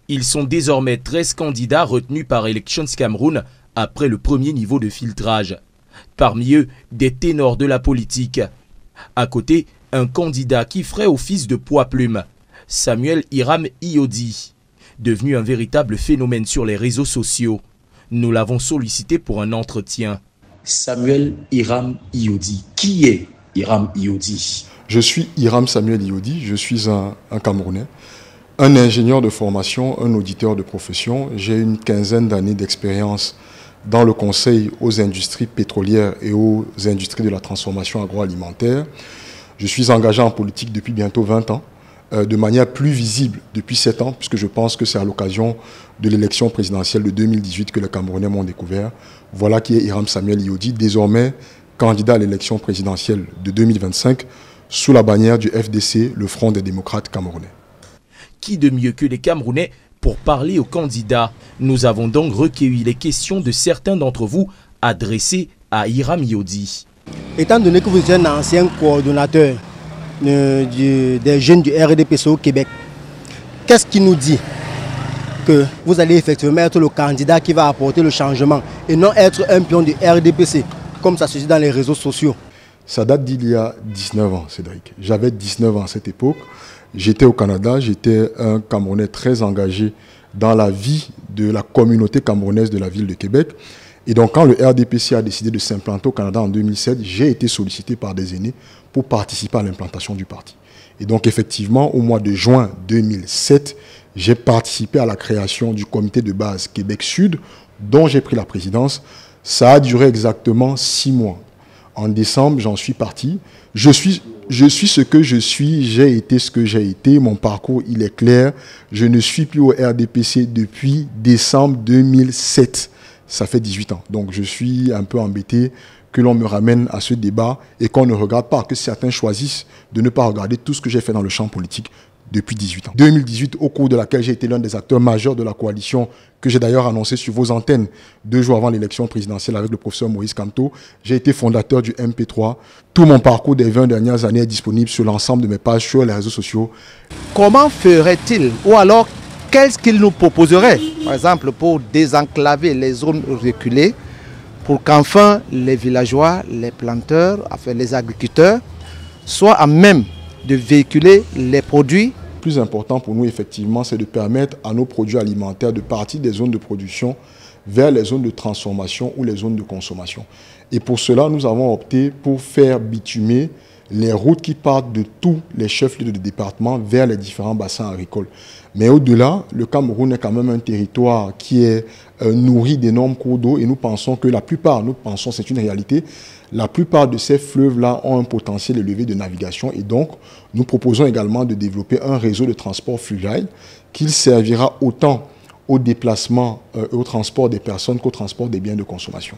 Ils sont désormais 13 candidats retenus par Elections Cameroun après le premier niveau de filtrage. Parmi eux, des ténors de la politique. À côté, un candidat qui ferait office de poids-plume, Samuel Hiram Iyodi, devenu un véritable phénomène sur les réseaux sociaux. Nous l'avons sollicité pour un entretien. Samuel Hiram Iyodi. Qui est Hiram Iyodi? Je suis Hiram Samuel Iyodi, je suis un Camerounais, un ingénieur de formation, un auditeur de profession. J'ai une quinzaine d'années d'expérience dans le conseil aux industries pétrolières et aux industries de la transformation agroalimentaire. Je suis engagé en politique depuis bientôt 20 ans, de manière plus visible depuis 7 ans, puisque je pense que c'est à l'occasion de l'élection présidentielle de 2018 que les Camerounais m'ont découvert. Voilà qui est Hiram Samuel Iyodi, désormais candidat à l'élection présidentielle de 2025, sous la bannière du FDC, le Front des démocrates camerounais. Qui de mieux que les Camerounais pour parler aux candidats? Nous avons donc recueilli les questions de certains d'entre vous adressées à Hiram Iyodi. Étant donné que vous êtes un ancien coordonnateur des jeunes du RDPC au Québec, qu'est-ce qui nous dit que vous allez effectivement être le candidat qui va apporter le changement et non être un pion du RDPC, comme ça se dit dans les réseaux sociaux? Ça date d'il y a 19 ans, Cédric. J'avais 19 ans à cette époque. J'étais au Canada, j'étais un Camerounais très engagé dans la vie de la communauté camerounaise de la ville de Québec. Et donc, quand le RDPC a décidé de s'implanter au Canada en 2007, j'ai été sollicité par des aînés pour participer à l'implantation du parti. Et donc, effectivement, au mois de juin 2007, j'ai participé à la création du comité de base Québec Sud, dont j'ai pris la présidence. Ça a duré exactement 6 mois. En décembre, j'en suis parti. Je suis ce que je suis, j'ai été ce que j'ai été. Mon parcours, il est clair. Je ne suis plus au RDPC depuis décembre 2007. Ça fait 18 ans. Donc, je suis un peu embêté que l'on me ramène à ce débat et qu'on ne regarde pas, que certains choisissent de ne pas regarder tout ce que j'ai fait dans le champ politique depuis 18 ans. 2018, au cours de laquelle j'ai été l'un des acteurs majeurs de la coalition, que j'ai d'ailleurs annoncé sur vos antennes 2 jours avant l'élection présidentielle avec le professeur Moïse Kamto. J'ai été fondateur du MP3. Tout mon parcours des 20 dernières années est disponible sur l'ensemble de mes pages sur les réseaux sociaux. Comment ferait-il, ou alors qu'est-ce qu'il nous proposerait, par exemple, pour désenclaver les zones reculées, pour qu'enfin les villageois, les planteurs, enfin les agriculteurs, soient à même de véhiculer les produits? Le plus important pour nous, effectivement, c'est de permettre à nos produits alimentaires de partir des zones de production vers les zones de transformation ou les zones de consommation. Et pour cela, nous avons opté pour faire bitumer les routes qui partent de tous les chefs-lieux de département vers les différents bassins agricoles. Mais au-delà, le Cameroun est quand même un territoire qui est nourri d'énormes cours d'eau et nous pensons que c'est une réalité, la plupart de ces fleuves-là ont un potentiel élevé de navigation et donc nous proposons également de développer un réseau de transport fluvial qui servira autant au déplacement et au transport des personnes qu'au transport des biens de consommation.